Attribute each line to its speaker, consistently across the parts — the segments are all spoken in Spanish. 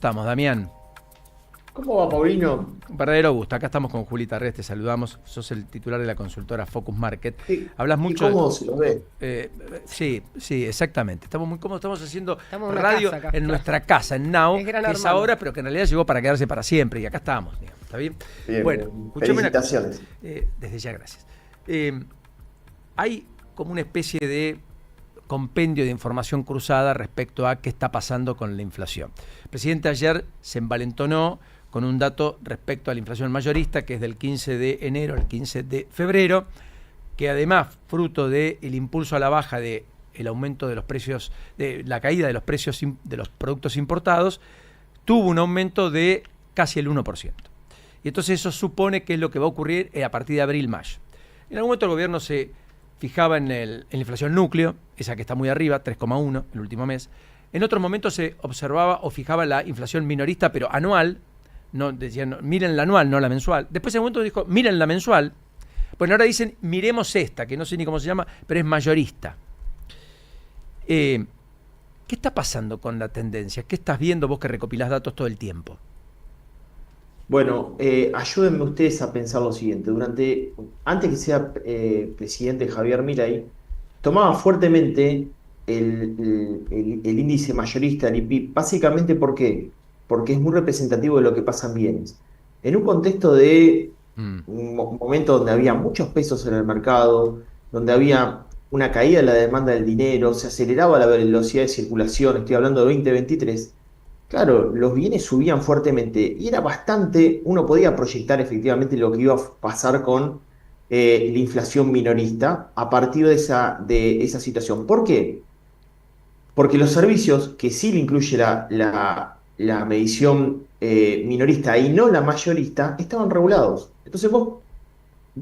Speaker 1: Estamos, Damián.
Speaker 2: ¿Cómo va, Paulino?
Speaker 1: Un verdadero gusto. Acá estamos con Juli Tarrés, te saludamos. Sos el titular de la consultora Focus Market. Hablas
Speaker 2: ¿Y
Speaker 1: mucho.
Speaker 2: cómo se los ve?
Speaker 1: Sí, sí, exactamente. Estamos muy cómodos, estamos haciendo
Speaker 3: Estamos en una
Speaker 1: radio
Speaker 3: casa acá,
Speaker 1: en
Speaker 3: claro.
Speaker 1: nuestra casa, en Now,
Speaker 3: Es Gran
Speaker 1: que es
Speaker 3: Hermano.
Speaker 1: ahora, pero que en realidad llegó para quedarse para siempre. Y acá estamos, digamos, ¿está bien?
Speaker 2: Bien,
Speaker 1: Bueno,
Speaker 2: bien.
Speaker 1: escuchame una cosa.
Speaker 2: Felicitaciones.
Speaker 1: Desde ya, gracias. Hay como una especie de compendio de información cruzada respecto a qué está pasando con la inflación. El presidente ayer se envalentonó con un dato respecto a la inflación mayorista, que es del 15 de enero al 15 de febrero, que además, fruto del impulso a la baja del aumento de los precios, de la caída de los precios de los productos importados, tuvo un aumento de casi el 1%. Y entonces eso supone que es lo que va a ocurrir a partir de abril-mayo. En algún momento el gobierno se fijaba en la inflación núcleo, esa que está muy arriba, 3,1 el último mes. En otros momentos se observaba o fijaba la inflación minorista, pero anual. No, decían, miren la anual, no la mensual. Después en un momento dijo, miren la mensual. Bueno, ahora dicen, miremos esta, que no sé ni cómo se llama, pero es mayorista. ¿Qué está pasando con la tendencia? ¿Qué estás viendo vos que recopilás datos todo el tiempo?
Speaker 2: Bueno, ayúdenme ustedes a pensar lo siguiente. Antes que sea presidente Javier Milei, tomaba fuertemente el índice mayorista del IPI. Básicamente, ¿por qué? Porque es muy representativo de lo que pasa en bienes. En un contexto de un momento donde había muchos pesos en el mercado, donde había una caída de la demanda del dinero, se aceleraba la velocidad de circulación, estoy hablando de 2023. Claro, los bienes subían fuertemente y era bastante, uno podía proyectar efectivamente lo que iba a pasar con la inflación minorista a partir de esa situación. ¿Por qué? Porque los servicios, que sí le incluye la medición minorista y no la mayorista, estaban regulados. Entonces vos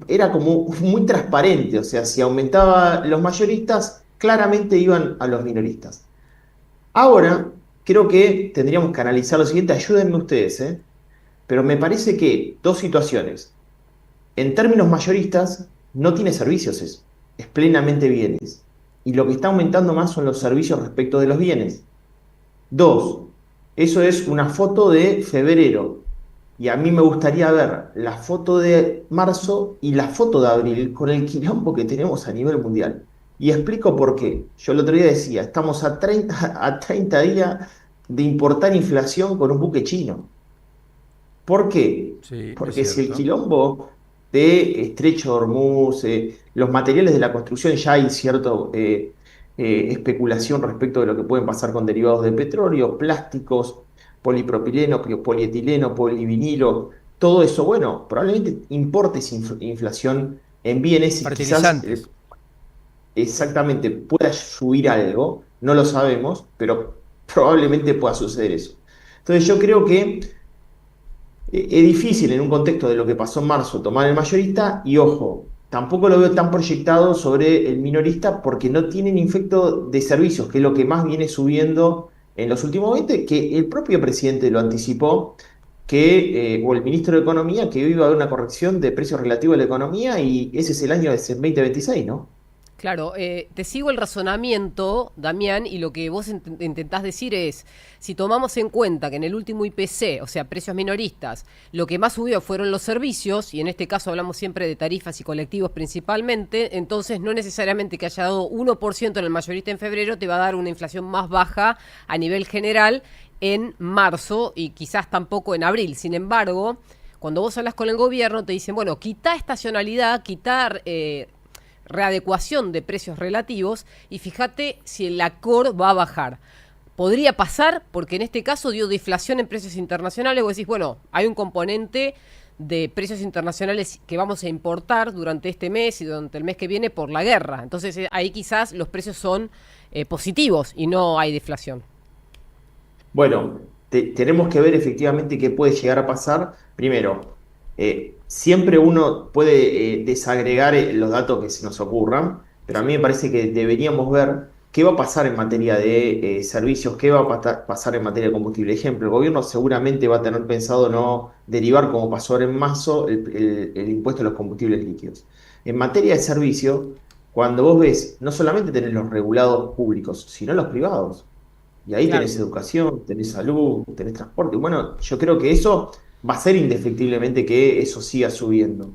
Speaker 2: era como muy transparente, o sea, si aumentaba los mayoristas, claramente iban a los minoristas. Ahora, creo que tendríamos que analizar lo siguiente, ayúdenme ustedes, ¿eh? Pero me parece que dos situaciones. En términos mayoristas, no tiene servicios eso, es plenamente bienes. Y lo que está aumentando más son los servicios respecto de los bienes. Dos, eso es una foto de febrero. Y a mí me gustaría ver la foto de marzo y la foto de abril con el quilombo que tenemos a nivel mundial. Y explico por qué. Yo el otro día decía, estamos a 30 días de importar inflación con un buque chino. ¿Por qué?
Speaker 1: Sí, es
Speaker 2: Porque si el
Speaker 1: cierto.
Speaker 2: quilombo de Estrecho de Hormuz, los materiales de la construcción, ya hay cierta especulación respecto de lo que pueden pasar con derivados de petróleo, plásticos, polipropileno, polietileno, polivinilo, todo eso, bueno, probablemente importes inflación en bienes y quizás
Speaker 1: Fertilizantes.
Speaker 2: exactamente pueda subir algo, no lo sabemos, pero probablemente pueda suceder eso. Entonces yo creo que es difícil en un contexto de lo que pasó en marzo tomar el mayorista y ojo, tampoco lo veo tan proyectado sobre el minorista porque no tienen efecto de servicios, que es lo que más viene subiendo en los últimos 20, que el propio presidente lo anticipó, o el ministro de Economía, que hoy iba a haber una corrección de precios relativos a la economía y ese es el año de 2026, ¿no?
Speaker 3: Claro, te sigo el razonamiento, Damián, y lo que vos intentás decir es, si tomamos en cuenta que en el último IPC, o sea, precios minoristas, lo que más subió fueron los servicios, y en este caso hablamos siempre de tarifas y colectivos principalmente, entonces no necesariamente que haya dado 1% en el mayorista en febrero te va a dar una inflación más baja a nivel general en marzo y quizás tampoco en abril. Sin embargo, cuando vos hablas con el gobierno te dicen, bueno, quitá estacionalidad, quitar readecuación de precios relativos y fíjate si el ACOR va a bajar. Podría pasar porque en este caso dio deflación en precios internacionales. Vos decís, bueno, hay un componente de precios internacionales que vamos a importar durante este mes y durante el mes que viene por la guerra. Entonces ahí quizás los precios son positivos y no hay deflación.
Speaker 2: Bueno, tenemos que ver efectivamente qué puede llegar a pasar. Primero, siempre uno puede desagregar los datos que se nos ocurran, pero a mí me parece que deberíamos ver qué va a pasar en materia de servicios, qué va a pasar en materia de combustible. Ejemplo, el gobierno seguramente va a tener pensado no derivar, como pasó ahora en marzo, el impuesto a los combustibles líquidos. En materia de servicio, cuando vos ves, no solamente tenés los regulados públicos, sino los privados. Y ahí
Speaker 3: Claro.
Speaker 2: tenés educación, tenés salud, tenés transporte. Bueno, yo creo que eso va a ser indefectiblemente que eso siga subiendo.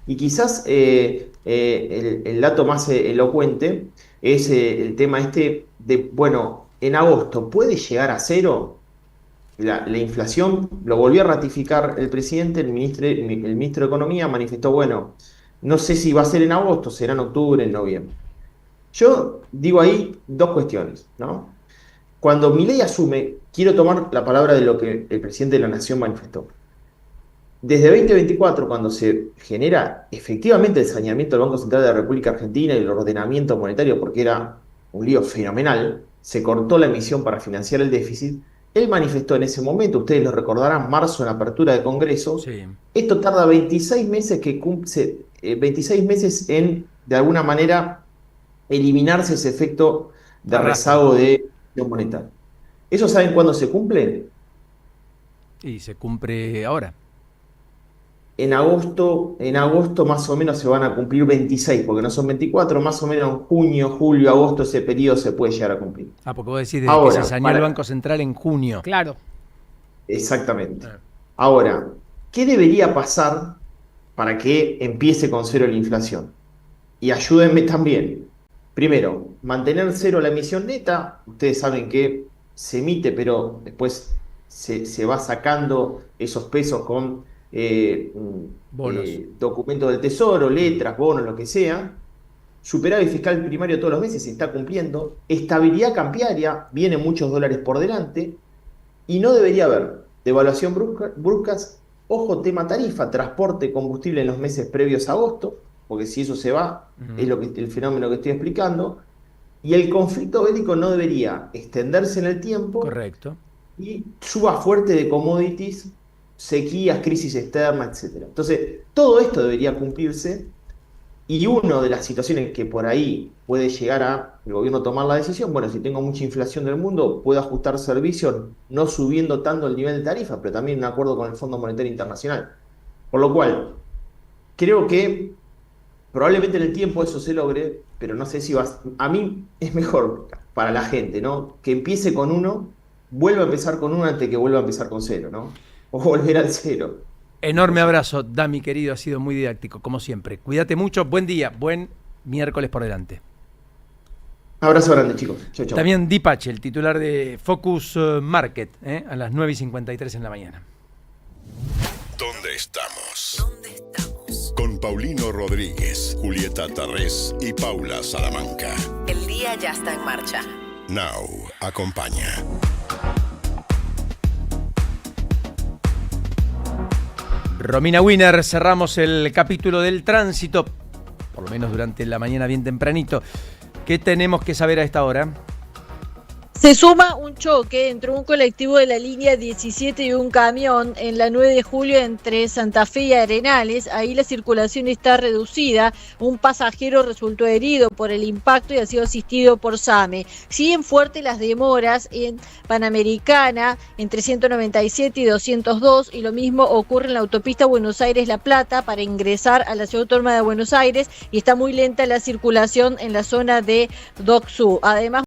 Speaker 2: Y quizás el dato más elocuente es el tema este de, bueno, en agosto, ¿puede llegar a cero la inflación? Lo volvió a ratificar el presidente, el ministro de Economía manifestó, bueno, no sé si va a ser en agosto, será en octubre, en noviembre. Yo digo ahí dos cuestiones, ¿no? Cuando Milei asume, quiero tomar la palabra de lo que el presidente de la Nación manifestó. Desde 2024, cuando se genera efectivamente el saneamiento del Banco Central de la República Argentina y el ordenamiento monetario, porque era un lío fenomenal, se cortó la emisión para financiar el déficit. Él manifestó en ese momento, ustedes lo recordarán, marzo en apertura de Congreso,
Speaker 1: Sí.
Speaker 2: esto tarda 26 meses, 26 meses en, de alguna manera, eliminarse ese efecto de
Speaker 1: Arrastra.
Speaker 2: rezago de emisión monetaria. ¿Eso saben cuándo se cumple?
Speaker 1: Y se cumple ahora.
Speaker 2: En agosto más o menos se van a cumplir 26, porque no son 24, más o menos en junio, julio, agosto, ese periodo se puede llegar a cumplir.
Speaker 1: Ah, porque vos decís desde que se
Speaker 2: Ahora,
Speaker 1: saneó el Banco Central en junio.
Speaker 3: Claro.
Speaker 2: exactamente.
Speaker 1: Ah.
Speaker 2: Ahora, ¿qué debería pasar para que empiece con cero la inflación? Y ayúdenme también. Primero, mantener cero la emisión neta. Ustedes saben que se emite, pero después se va sacando esos pesos con
Speaker 1: Bonos.
Speaker 2: documentos del Tesoro,
Speaker 1: Mm.
Speaker 2: letras, bonos, lo que sea. Superávit fiscal primario todos los meses se está cumpliendo. Estabilidad cambiaria, vienen muchos dólares por delante. Y no debería haber devaluación bruscas. Ojo, tema tarifa, transporte, combustible en los meses previos a agosto, porque si eso se va, es
Speaker 1: Ujú.
Speaker 2: el fenómeno que estoy explicando. Y el conflicto bélico no debería extenderse en el tiempo
Speaker 1: Correcto.
Speaker 2: y suba fuerte de commodities, sequías, crisis externa, etcétera. Entonces, todo esto debería cumplirse y una de las situaciones que por ahí puede llegar a el gobierno tomar la decisión, bueno, si tengo mucha inflación del mundo, puedo ajustar servicios no subiendo tanto el nivel de tarifa, pero también en acuerdo con el Fondo Monetario Internacional. Por lo cual, creo que probablemente en el tiempo eso se logre, pero no sé si va a mí es mejor para la gente, ¿no? Que empiece con uno, vuelva a empezar con uno antes que vuelva a empezar con cero, ¿no? O volver al cero. No
Speaker 1: Enorme
Speaker 2: sé.
Speaker 1: abrazo, Dami, querido. Ha sido muy didáctico, como siempre. Cuídate mucho. Buen día. Buen miércoles por delante.
Speaker 2: Abrazo grande, chicos. Chau, chau.
Speaker 1: También Dipache, el titular de Focus Market, a las 9:53 en la mañana.
Speaker 4: ¿Dónde estamos? Con Paulino Rodríguez, Julieta Tarrés y Paula Salamanca.
Speaker 5: El día ya está en marcha.
Speaker 4: Now acompaña.
Speaker 1: Romina Wiener, cerramos el capítulo del tránsito, por lo menos durante la mañana bien tempranito. ¿Qué tenemos que saber a esta hora?
Speaker 6: Se suma un choque entre un colectivo de la línea 17 y un camión en la 9 de julio entre Santa Fe y Arenales. Ahí la circulación está reducida. Un pasajero resultó herido por el impacto y ha sido asistido por SAME. Siguen fuertes las demoras en Panamericana entre 197 y 202 y lo mismo ocurre en la autopista Buenos Aires-La Plata para ingresar a la Ciudad Autónoma de Buenos Aires y está muy lenta la circulación en la zona de Dock Sud. Además,